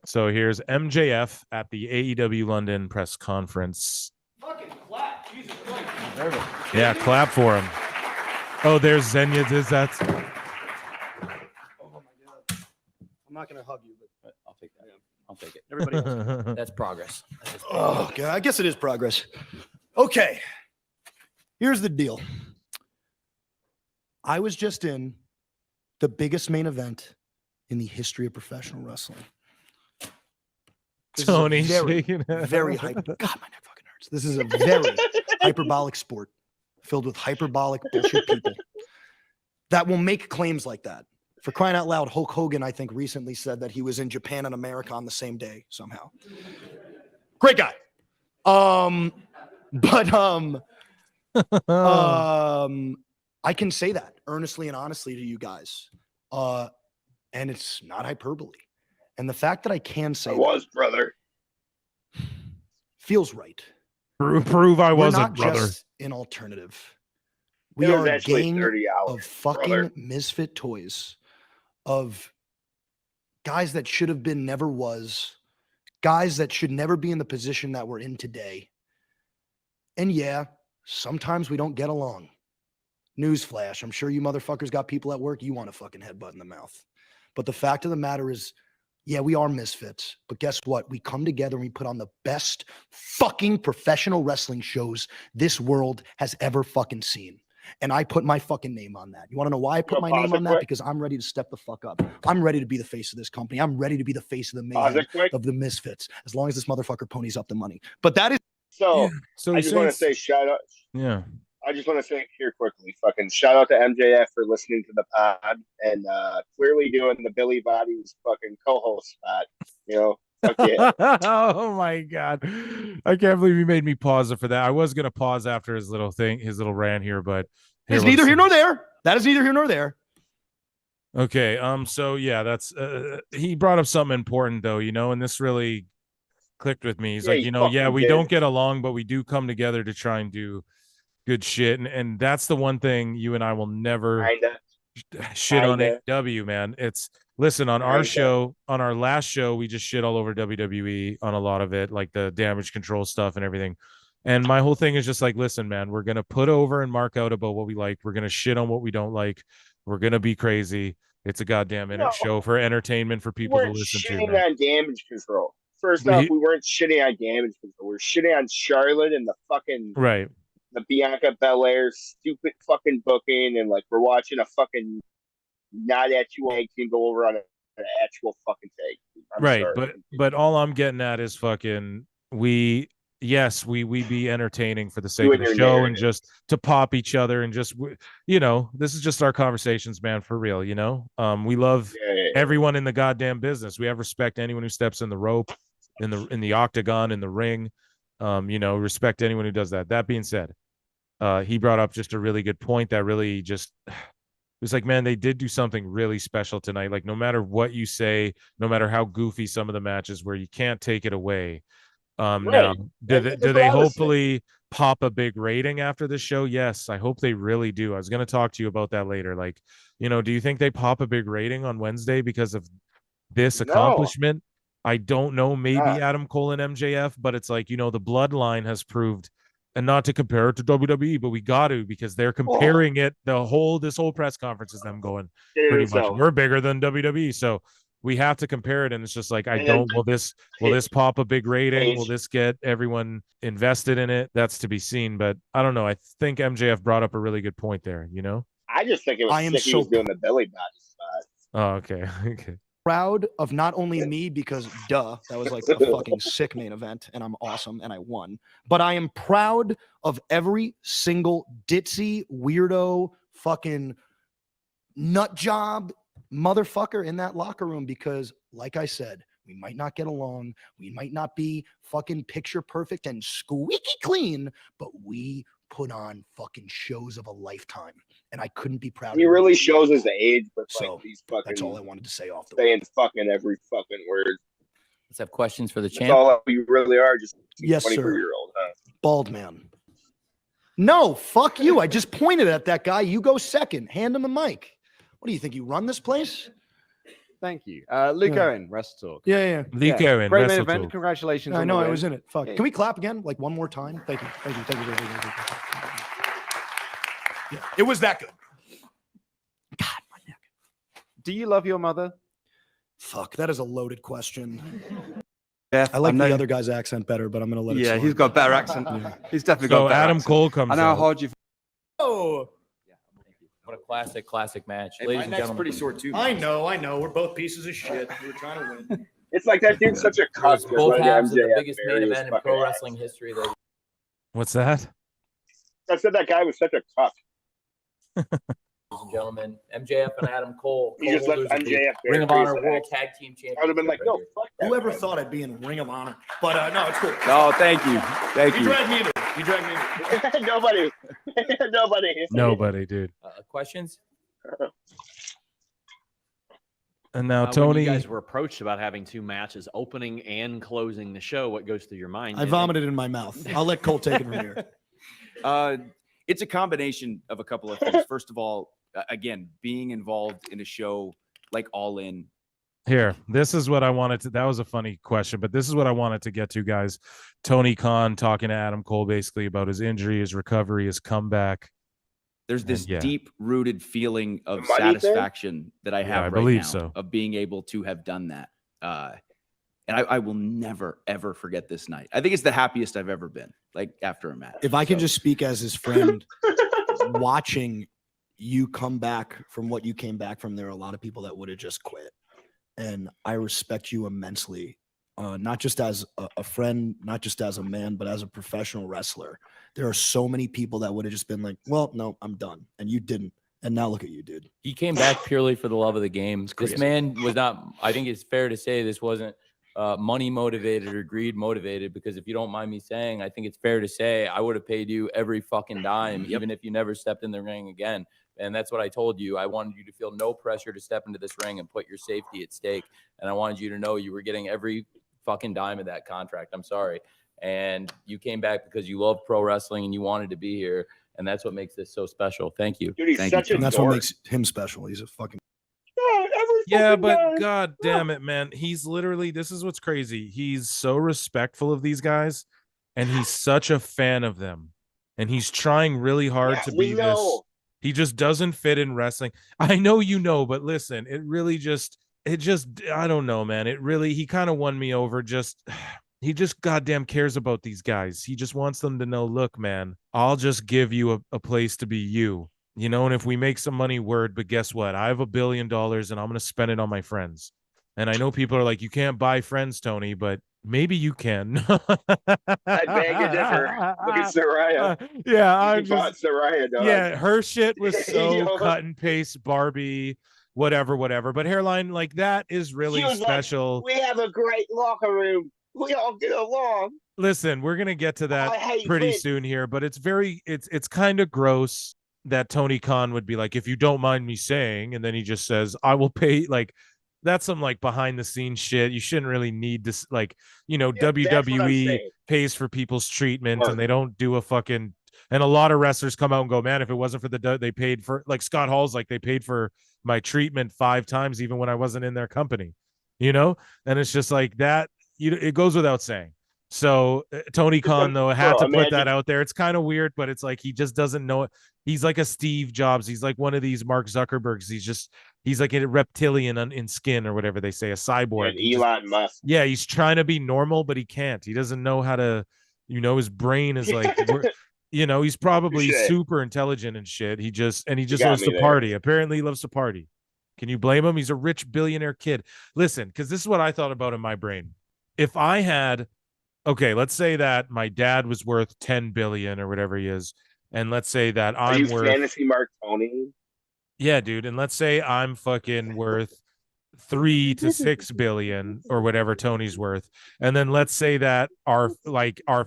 So here's MJF at the AEW London press conference. Fucking clap. Jesus Christ. Yeah, clap for him. Oh, there's Xenia. That's. Oh my God. I'm not gonna hug you, but I'll take that. I'll take it. Everybody else. That's progress. Oh, God. I guess it is progress. Okay. Here's the deal. I was just in the biggest main event in the history of professional wrestling. This Tony is a shaking very hyper. God, my neck fucking hurts. This is a very hyperbolic sport filled with hyperbolic bullshit people that will make claims like that. For crying out loud, Hulk Hogan, I think, recently said that he was in Japan and America on the same day somehow. Great guy. I can say that earnestly and honestly to you guys. And it's not hyperbole. And the fact that I can say brother. feels right. Prove I We're wasn't, not brother. just an alternative. We are a gang 30 hours, of fucking brother. misfit toys, of guys that should have been, never was, guys that should never be in the position that we're in today. And yeah, sometimes we don't get along. Newsflash, I'm sure you motherfuckers got people at work you want to fucking headbutt in the mouth. But the fact of the matter is, yeah, we are misfits. But guess what? We come together and we put on the best fucking professional wrestling shows this world has ever fucking seen. And I put my fucking name on that. You want to know why I put my name on that? Because I'm ready to step the fuck up. I'm ready to be the face of this company. I'm ready to be the face of the mayhem of the misfits, as long as this motherfucker ponies up the money. But that is So, So I just want to say shout out. Yeah. I just want to say here quickly, fucking shout out to MJF for listening to the pod and clearly doing the Billy Body's fucking co-host spot. You know, fuck yeah. Oh my God. I can't believe you made me pause it for that. I was going to pause after his little thing, his little rant here, but it's neither here nor there. That is neither here nor there. Okay. So yeah, that's he brought up something important though, you know, and this really clicked with me. He's like, you know, yeah, we don't get along, but we do come together to try and do good shit. And that's the one thing you and I will never shit on AEW, man. It's listen on our show, on our last show, we just shit all over WWE on a lot of it, like the damage control stuff and everything. And my whole thing is just like, listen, man, we're going to put over and mark out about what we like. We're going to shit on what we don't like. We're going to be crazy. It's a goddamn show for entertainment for people to listen to. We're shitting on damage control. First off, we weren't shitting on damage control. We're shitting on Charlotte and the fucking the Bianca Belair stupid fucking booking, and like we're watching a fucking not at you team go over on an actual fucking take. But all I'm getting at is fucking we be entertaining for the sake of the show and just to pop each other and just, you know, this is just our conversations, man, for real, you know. We love everyone in the goddamn business. We have respect to anyone who steps in the rope, in the octagon, in the ring. You know, respect anyone who does that. That being said, he brought up just a really good point that really just it was like, man, they did do something really special tonight. Like, no matter what you say, no matter how goofy some of the matches where you can't take it away. Now, do they hopefully pop a big rating after the show? Yes, I hope they really do. I was going to talk to you about that later. Like, you know, do you think they pop a big rating on Wednesday because of this accomplishment? I don't know. Maybe Adam Cole and MJF, but it's like, you know, the bloodline has proved, and not to compare it to WWE, but we got to, because they're comparing it. This whole press conference is them going pretty much, we're bigger than WWE. So we have to compare it. And it's just like, will this pop a big rating? Will this get everyone invested in it? That's to be seen. But I don't know. I think MJF brought up a really good point there, you know? I just think it was sick he was doing the Billy Body spot. Oh, okay. Okay. Proud of not only me, because that was like a fucking sick main event and I'm awesome and I won, but I am proud of every single ditzy weirdo fucking nut job motherfucker in that locker room, because like I said, we might not get along, we might not be fucking picture perfect and squeaky clean, but we put on fucking shows of a lifetime, and I couldn't be proud. He really shows his age, but so like these fucking. That's all I wanted to say off the saying fucking every fucking word. Let's have questions for the champ. That's all you really are, just yes, 24-year-old, huh? Bald man. No, fuck you. I just pointed at that guy. You go second. Hand him the mic. What do you think? You run this place? Thank you. Luke Owen, Wrestle Talk. Yeah. Luke Owen, Great main Wrestle event. Talk. Congratulations. I on know the I win. was in it. Fuck. Yeah. Can we clap again? Like one more time? Thank you. Yeah, it was that good. God, my neck. Do you love your mother? Fuck, that is a loaded question. Jeff, I like the other guy's accent better, but I'm gonna let it slide. he's got a better accent. He's definitely got So a better Adam accent. Cole comes I know how out. hard you. Oh, What a classic match. Hey, Ladies my and neck's gentlemen. pretty sore too. I know. We're both pieces of shit. We're trying to win. It's like that dude's such a cuck. Those both halves of the MJF biggest main bury his event in fucking pro ass. wrestling history. Ladies What's that? I said that guy was such a cuck. and gentlemen, MJF and Adam Cole. He just let co-holders of the MJF Ring of bury Honor his World ass. Tag Team Championship. I would have been like, no, fuck that. Whoever guy. thought I'd be in Ring of Honor? But no, it's cool. No, thank you. Thank You you. dragged me into it. You dragged me into it. Nobody. Nobody, dude. Questions? And now When Tony. you guys were approached about having two matches, opening and closing the show, what goes through your mind? I vomited in my mouth. I'll let Cole take it from here. It's a combination of a couple of things. First of all, again, being involved in a show like All In. Here, this is what I wanted to. That was a funny question, but this is what I wanted to get to, guys. Tony Khan talking to Adam Cole basically about his injury, his recovery, his comeback. There's this yeah. deep-rooted feeling of The money thing? satisfaction that I have I right believe now so. of being able to have done that. And I will never, ever forget this night. I think it's the happiest I've ever been, like after a match. If I can So, just speak as his friend, watching you come back from what you came back from, there are a lot of people that would have just quit. And I respect you immensely, not just as a friend, not just as a man, but as a professional wrestler. There are so many people that would have just been like, well, no, I'm done. And you didn't. And now look at you, dude. He came back purely for the love of the game. This crazy. man was not, I think it's fair to say this wasn't money motivated or greed motivated, because if you don't mind me saying, I think it's fair to say I would have paid you every fucking dime, even if you never stepped in the ring again. And that's what I told you. I wanted you to feel no pressure to step into this ring and put your safety at stake. And I wanted you to know you were getting every fucking dime of that contract. I'm sorry. And you came back because you love pro wrestling and you wanted to be here. And that's what makes this so special. Thank you. Dude, he's Thank such you. a And that's dork. what makes him special. He's a fucking. Yeah, but God damn it, man. He's literally, this is what's crazy. He's so respectful of these guys and he's such a fan of them. And he's trying really hard to be this. He just doesn't fit in wrestling. I know you know, but listen, it I don't know, man. He kind of won me over. He just goddamn cares about these guys. He just wants them to know, look, man, I'll just give you a place to be you. You know, and if we make some money, word, but guess what? I have $1 billion and I'm going to spend it on my friends. And I know people are like, you can't buy friends, Tony, but maybe you can. I beg to differ. Look at Soraya. Yeah, I I'm bought just, Soraya, dog. yeah, her shit was so Yo. cut and paste Barbie, whatever. But Hairline, like, that is really She was like, special. we have a great locker room. We all get along. Listen, we're gonna get to I that hate pretty Vince. soon here, but it's kind of gross that Tony Khan would be like, if you don't mind me saying, and then he just says, I will pay. Like, that's some like behind the scenes shit. You shouldn't really need this. Like, you know, Yeah, that's what I'm WWE saying. pays for people's treatment Or- and they don't do a fucking. And a lot of wrestlers come out and go, man, if it wasn't for they paid for, like Scott Hall's like, they paid for my treatment 5 times, even when I wasn't in their company, you know? And it's just like that, it goes without saying. So Tony Khan, though, had to put that out there. It's kind of weird, but it's like, he just doesn't know it. He's like a Steve Jobs. He's like one of these Mark Zuckerbergs. He's like a reptilian in skin or whatever they say, a cyborg. And Elon Musk. Yeah, he's trying to be normal, but he can't. He doesn't know how to, his brain is like, he's probably Touché. super intelligent and shit. He just got loves me to there. party. Apparently, he loves to party. Can you blame him? He's a rich billionaire kid. Listen, because this is what I thought about in my brain. If I had, okay, let's say that my dad was worth 10 billion or whatever he is, and let's say that Are I'm you worth, fantasy Mark Tony? yeah, dude, and let's say I'm fucking worth 3 to 6 billion or whatever Tony's worth, and then let's say that our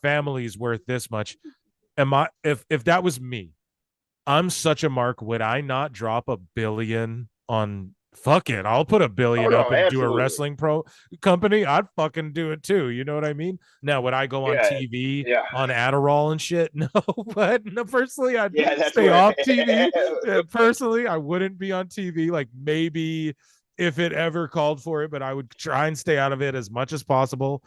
family's worth this much. If that was me, I'm such a mark, would I not drop $1 billion on, fuck it, I'll put $1 billion up and do a absolutely. wrestling pro company? I'd fucking do it too. You know what I mean? Now, would I go on TV on Adderall and shit? No, but no, personally, I'd stay off TV. Personally, I wouldn't be on TV. Like, maybe if it ever called for it, but I would try and stay out of it as much as possible.